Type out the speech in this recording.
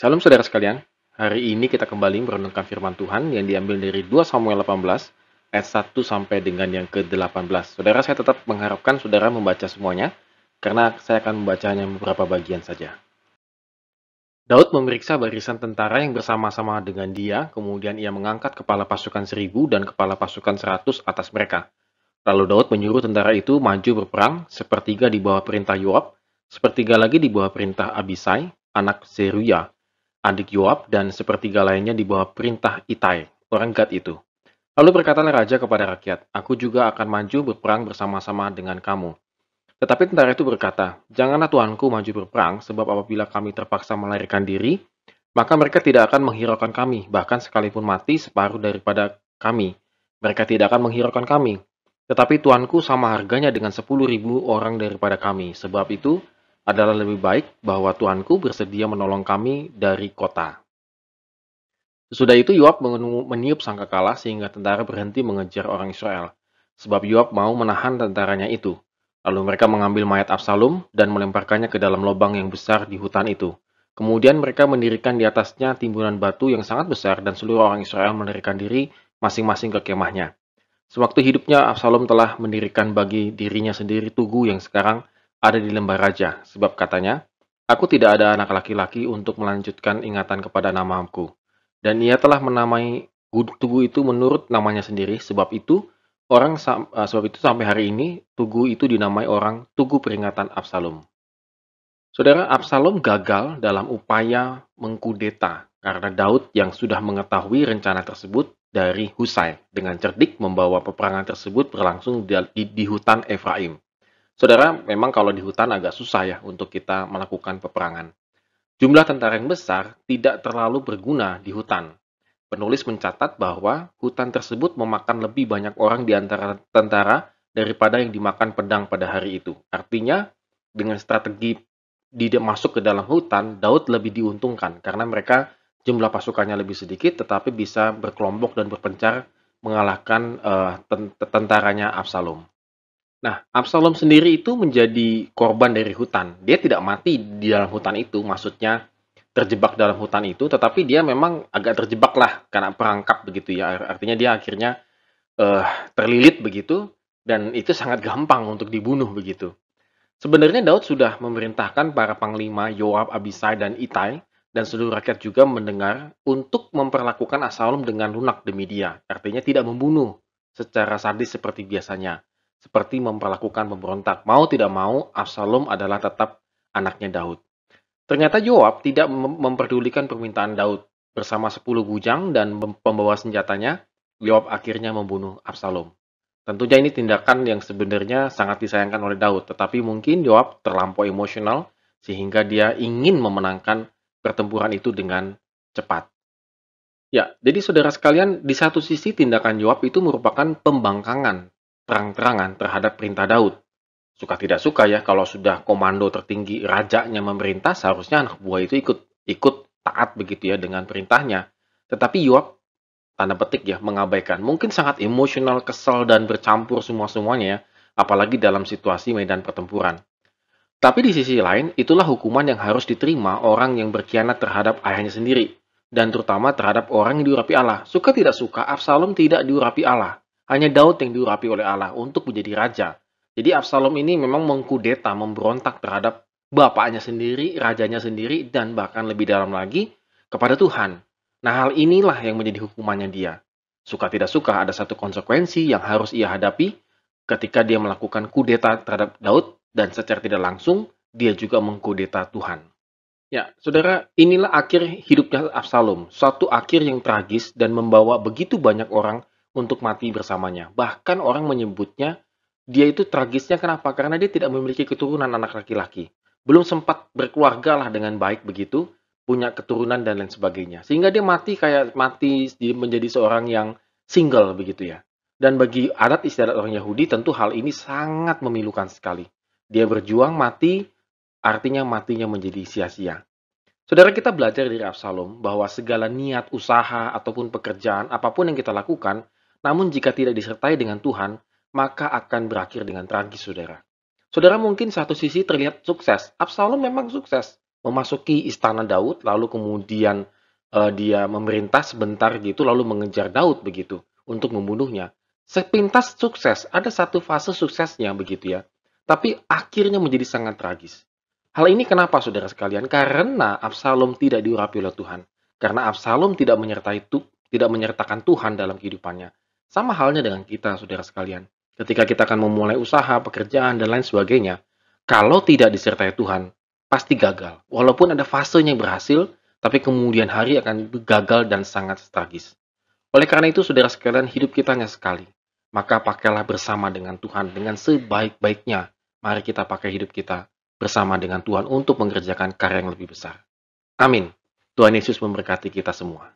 Salam saudara sekalian, hari ini kita kembali merenungkan firman Tuhan yang diambil dari 2 Samuel 18 ayat 1 sampai dengan yang ke-18. Saudara, saya tetap mengharapkan saudara membaca semuanya, karena saya akan membacanya beberapa bagian saja. Daud memeriksa barisan tentara yang bersama-sama dengan dia, kemudian ia mengangkat kepala pasukan 1.000 dan kepala pasukan 100 atas mereka. Lalu Daud menyuruh tentara itu maju berperang, sepertiga di bawah perintah Yoab, sepertiga lagi di bawah perintah Abisai, anak Zeruya, adik Yoab, dan sepertiga lainnya di bawah perintah Itai, orang Gad itu. Lalu berkatalah raja kepada rakyat, "Aku juga akan maju berperang bersama-sama dengan kamu." Tetapi tentara itu berkata, "Janganlah tuanku maju berperang, sebab apabila kami terpaksa melarikan diri, maka mereka tidak akan menghiraukan kami, bahkan sekalipun mati separuh daripada kami. Mereka tidak akan menghiraukan kami. Tetapi tuanku sama harganya dengan 10.000 orang daripada kami. Sebab itu adalah lebih baik bahwa tuanku bersedia menolong kami dari kota." Sesudah itu Yoab meniup sangkakala sehingga tentara berhenti mengejar orang Israel. Sebab Yoab mau menahan tentaranya itu. Lalu mereka mengambil mayat Absalom dan melemparkannya ke dalam lubang yang besar di hutan itu. Kemudian mereka mendirikan di atasnya timbunan batu yang sangat besar dan seluruh orang Israel melarikan diri masing-masing ke kemahnya. Sewaktu hidupnya, Absalom telah mendirikan bagi dirinya sendiri tugu yang sekarang ada di lembah raja, sebab katanya, "Aku tidak ada anak laki-laki untuk melanjutkan ingatan kepada namaku." Dan ia telah menamai tugu itu menurut namanya sendiri, sebab itu sampai hari ini tugu itu dinamai orang Tugu Peringatan Absalom. Saudara, Absalom gagal dalam upaya mengkudeta karena Daud yang sudah mengetahui rencana tersebut dari Husai dengan cerdik membawa peperangan tersebut berlangsung di hutan Efraim. Saudara, memang kalau di hutan agak susah ya untuk kita melakukan peperangan. Jumlah tentara yang besar tidak terlalu berguna di hutan. Penulis mencatat bahwa hutan tersebut memakan lebih banyak orang di antara tentara daripada yang dimakan pedang pada hari itu. Artinya, dengan strategi masuk ke dalam hutan, Daud lebih diuntungkan karena mereka jumlah pasukannya lebih sedikit tetapi bisa berkelompok dan berpencar mengalahkan tentaranya Absalom. Nah, Absalom sendiri itu menjadi korban dari hutan. Dia tidak mati di dalam hutan itu, maksudnya terjebak dalam hutan itu, tetapi dia memang agak terjebak lah karena perangkap begitu ya. Artinya dia akhirnya eh, terlilit begitu, dan itu sangat gampang untuk dibunuh begitu. Sebenarnya Daud sudah memerintahkan para panglima Yoab, Abisai, dan Itai, dan seluruh rakyat juga mendengar untuk memperlakukan Absalom dengan lunak demi dia. Artinya tidak membunuh secara sadis seperti biasanya. Seperti memperlakukan pemberontak. Mau tidak mau, Absalom adalah tetap anaknya Daud. Ternyata Yoab tidak memperdulikan permintaan Daud. Bersama 10 bujang dan pembawa senjatanya, Yoab akhirnya membunuh Absalom. Tentunya ini tindakan yang sebenarnya sangat disayangkan oleh Daud, tetapi mungkin Yoab terlampau emosional sehingga dia ingin memenangkan pertempuran itu dengan cepat. Ya, jadi saudara sekalian, di satu sisi tindakan Yoab itu merupakan pembangkangan terang-terangan terhadap perintah Daud. Suka tidak suka ya, kalau sudah komando tertinggi rajanya memerintah, seharusnya anak buah itu ikut ikut taat begitu ya dengan perintahnya. Tetapi Yoab tanda petik ya, mengabaikan. Mungkin sangat emosional, kesal, dan bercampur semua-semuanya ya, apalagi dalam situasi medan pertempuran. Tapi di sisi lain, itulah hukuman yang harus diterima orang yang berkhianat terhadap ayahnya sendiri, dan terutama terhadap orang yang diurapi Allah. Suka tidak suka, Absalom tidak diurapi Allah. Hanya Daud yang diurapi oleh Allah untuk menjadi raja. Jadi Absalom ini memang mengkudeta, memberontak terhadap bapaknya sendiri, rajanya sendiri, dan bahkan lebih dalam lagi, kepada Tuhan. Nah, hal inilah yang menjadi hukumannya dia. Suka tidak suka, ada satu konsekuensi yang harus ia hadapi ketika dia melakukan kudeta terhadap Daud, dan secara tidak langsung dia juga mengkudeta Tuhan. Ya, saudara, inilah akhir hidupnya Absalom, suatu akhir yang tragis dan membawa begitu banyak orang untuk mati bersamanya. Bahkan orang menyebutnya dia itu tragisnya kenapa? Karena dia tidak memiliki keturunan anak laki-laki. Belum sempat berkeluarga lah dengan baik begitu, punya keturunan dan lain sebagainya. Sehingga dia mati kayak mati menjadi seorang yang single begitu ya. Dan bagi adat istiadat orang Yahudi tentu hal ini sangat memilukan sekali. Dia berjuang mati, artinya matinya menjadi sia-sia. Saudara, kita belajar dari Absalom bahwa segala niat, usaha, ataupun pekerjaan, apapun yang kita lakukan, namun jika tidak disertai dengan Tuhan, maka akan berakhir dengan tragis, saudara. Saudara mungkin satu sisi terlihat sukses. Absalom memang sukses. memasuki istana Daud, lalu kemudian dia memerintah sebentar gitu, lalu mengejar Daud begitu untuk membunuhnya. Sepintas sukses, ada satu fase suksesnya begitu ya. Tapi akhirnya menjadi sangat tragis. Hal ini kenapa saudara sekalian? Karena Absalom tidak diurapi oleh Tuhan. Karena Absalom tidak menyertakan Tuhan dalam kehidupannya. Sama halnya dengan kita saudara sekalian. Ketika kita akan memulai usaha, pekerjaan, dan lain sebagainya, kalau tidak disertai Tuhan, pasti gagal. Walaupun ada fasenya yang berhasil, tapi kemudian hari akan gagal dan sangat tragis. Oleh karena itu, saudara sekalian, hidup kita hanya sekali. Maka pakailah bersama dengan Tuhan dengan sebaik-baiknya. Mari kita pakai hidup kita bersama dengan Tuhan untuk mengerjakan karya yang lebih besar. Amin. Tuhan Yesus memberkati kita semua.